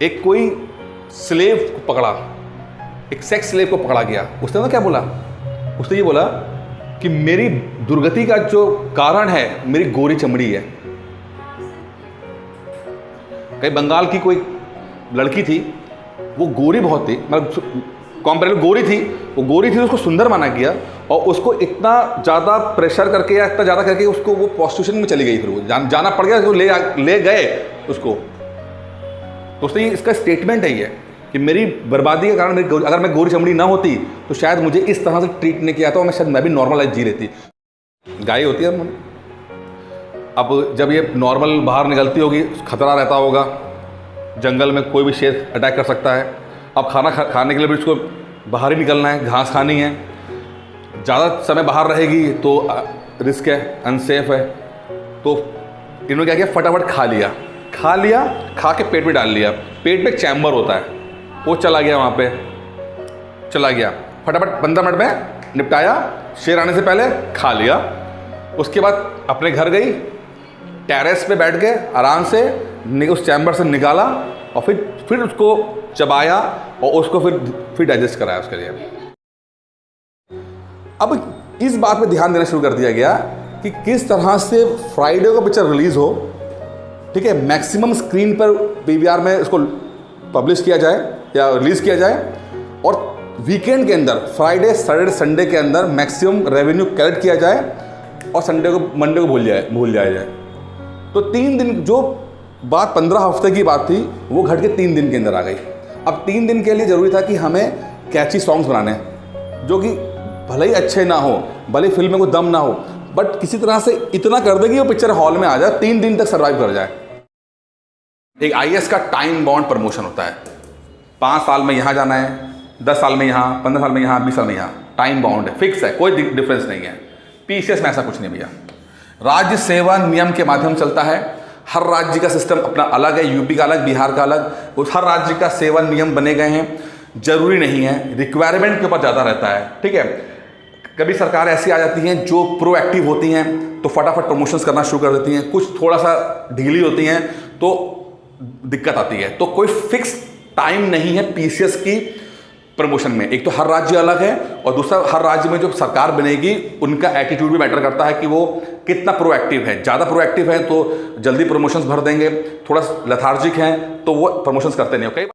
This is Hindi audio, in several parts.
एक कोई स्लेव को पकड़ा, एक सेक्स स्लेव को पकड़ा गया। उसने ना क्या बोला, उसने ये बोला कि मेरी दुर्गति का जो कारण है मेरी गोरी चमड़ी है। कहीं बंगाल की कोई लड़की थी, वो गोरी बहुत थी, मतलब कॉम्पैरेटिव गोरी थी, वो गोरी थी, उसको सुंदर माना गया और उसको इतना ज़्यादा प्रेशर करके या इतना ज़्यादा करके उसको वो प्रोस्टिट्यूशन में चली गई। फिर वो जाना पड़ गया, तो ले गए उसको। तो उसने इसका स्टेटमेंट है ये कि मेरी बर्बादी का कारण अगर मैं गोरी चमड़ी ना होती तो शायद मुझे इस तरह से ट्रीट नहीं किया था और शायद मैं भी नॉर्मल लाइफ जी लेती। गाय होती है, अब जब ये नॉर्मल बाहर निकलती होगी, खतरा रहता होगा, जंगल में कोई भी शेर अटैक कर सकता है। अब खाना खाने के लिए भी उसको बाहर ही निकलना है, घास खानी है, ज़्यादा समय बाहर रहेगी तो रिस्क है, अनसेफ है। तो इन्होंने क्या किया, फटाफट खा के पेट में डाल लिया। पेट में एक चैम्बर होता है, वो चला गया, वहाँ पे चला गया, फटाफट 15 मिनट में निपटाया, शेर आने से पहले खा लिया। उसके बाद अपने घर गई, टेरेस पे बैठ के आराम से उस चैम्बर से निकाला और फिर उसको चबाया और उसको फिर डाइजेस्ट कराया उसके लिए। अब इस बात पे ध्यान देना शुरू कर दिया गया कि किस तरह से फ्राइडे को पिक्चर रिलीज हो, ठीक है, मैक्सिमम स्क्रीन पर पीवीआर में इसको पब्लिश किया जाए या रिलीज किया जाए, और वीकेंड के अंदर फ्राइडे सैटरडे संडे के अंदर मैक्सिमम रेवेन्यू कलेक्ट किया जाए और मंडे को भूल जाया जाए। तो 3 दिन, जो बात 15 हफ्ते की बात थी, वो घट के 3 दिन के अंदर आ गई। अब 3 दिन के लिए ज़रूरी था कि हमें कैची सॉन्ग्स बनाने जो कि भले ही अच्छे ना हो, भले ही फिल्म में कोई दम ना हो, बट किसी तरह से इतना कर दे कि वो पिक्चर हॉल में आ जाए, 3 दिन तक सर्वाइव कर जाए। एक आईएएस का टाइम बाउंड प्रमोशन होता है, 5 साल में यहाँ जाना है, 10 साल में यहाँ, 15 साल में यहाँ, 20 साल में यहाँ, टाइम बाउंड है, फिक्स है, कोई डिफरेंस नहीं है। पीसीएस में ऐसा कुछ नहीं भैया, राज्य सेवा नियम के माध्यम चलता है। हर राज्य का सिस्टम अपना अलग है, यूपी का अलग, बिहार का अलग, उस हर राज्य का सेवा नियम बने गए हैं। जरूरी नहीं है, रिक्वायरमेंट के ऊपर ज़्यादा रहता है, ठीक है। कभी सरकार ऐसी आ जाती हैं जो प्रोएक्टिव होती हैं तो फटाफट प्रमोशंस करना शुरू कर देती हैं, कुछ थोड़ा सा ढीली होती हैं तो दिक्कत आती है। तो कोई फिक्स टाइम नहीं है पीसीएस की प्रमोशन में। एक तो हर राज्य अलग है और दूसरा हर राज्य में जो सरकार बनेगी उनका एटीट्यूड भी मैटर करता है कि वो कितना प्रोएक्टिव है। ज़्यादा प्रोएक्टिव है तो जल्दी प्रमोशंस भर देंगे, थोड़ा लेथार्जिक हैं तो वो प्रमोशंस करते नहीं। ओके,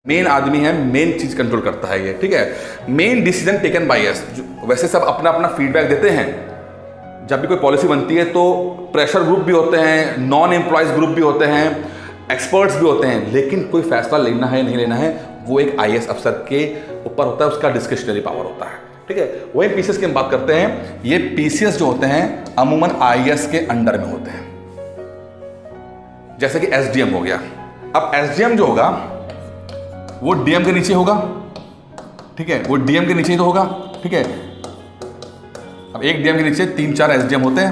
मेन आदमी है, मेन चीज़ कंट्रोल करता है ये, ठीक है। Main decision taken by us. वैसे सब अपना अपना फीडबैक देते हैं, जब भी कोई पॉलिसी बनती है तो प्रेशर ग्रुप भी होते हैं, नॉन एम्प्लॉयज़ ग्रुप भी होते हैं, एक्सपर्ट्स भी होते हैं, लेकिन कोई फैसला लेना है नहीं लेना है वो एक आईएएस अफसर के ऊपर होता है, उसका डिस्क्रिशनरी पावर होता है, ठीक है। वही पीसीएस की हम बात करते हैं। ये पीसीएस जो होते हैं अमूमन आईएएस के अंडर में होते हैं, जैसे कि एसडीएम हो गया। अब एसडीएम जो होगा वो डीएम के नीचे होगा, ठीक है, वो डीएम के नीचे ही तो होगा, ठीक है। अब एक डीएम के नीचे 3-4 एसडीएम होते हैं,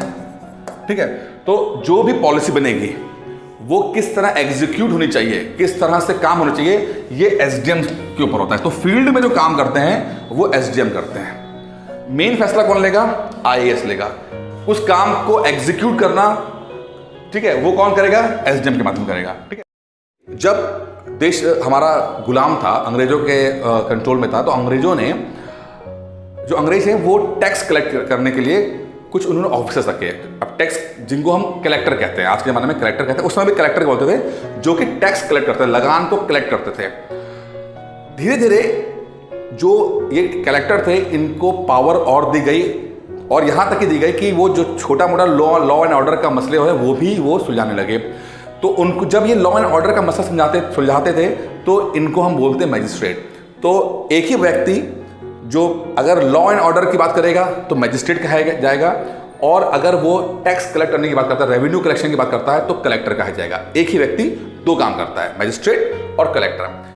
ठीक है। तो जो भी पॉलिसी बनेगी वो किस तरह एग्जीक्यूट होनी चाहिए, किस तरह से काम होना चाहिए, ये एसडीएम के ऊपर होता है। तो फील्ड में जो काम करते हैं वो एसडीएम करते हैं। मेन फैसला कौन लेगा, आईएएस लेगा। उस काम को एग्जीक्यूट करना, ठीक है, वो कौन करेगा, एसडीएम के माध्यम करेगा, ठीक है। जब देश हमारा गुलाम था, अंग्रेजों के कंट्रोल में था, तो अंग्रेजों ने, जो अंग्रेज हैं वो टैक्स कलेक्ट करने के लिए कुछ उन्होंने ऑफिसर्स रखे। अब टैक्स जिनको हम कलेक्टर कहते हैं, आज के ज़माने में कलेक्टर कहते हैं, उस समय भी कलेक्टर बोलते थे, जो कि टैक्स कलेक्ट करते थे, लगान को कलेक्ट करते थे। धीरे धीरे जो ये कलेक्टर थे इनको पावर और दी गई, और यहाँ तक कि दी गई कि वो जो छोटा मोटा लॉ एंड ऑर्डर का मसले हो वो भी वो सुलझाने लगे। तो उनको जब ये लॉ एंड ऑर्डर का मसला सुलझाते थे तो इनको हम बोलते हैं मैजिस्ट्रेट। तो एक ही व्यक्ति जो अगर लॉ एंड ऑर्डर की बात करेगा तो मैजिस्ट्रेट कहा जाएगा, और अगर वो टैक्स कलेक्ट करने की बात करता है, रेवेन्यू कलेक्शन की बात करता है तो कलेक्टर कहा जाएगा। एक ही व्यक्ति 2 काम करता है, मैजिस्ट्रेट और कलेक्टर।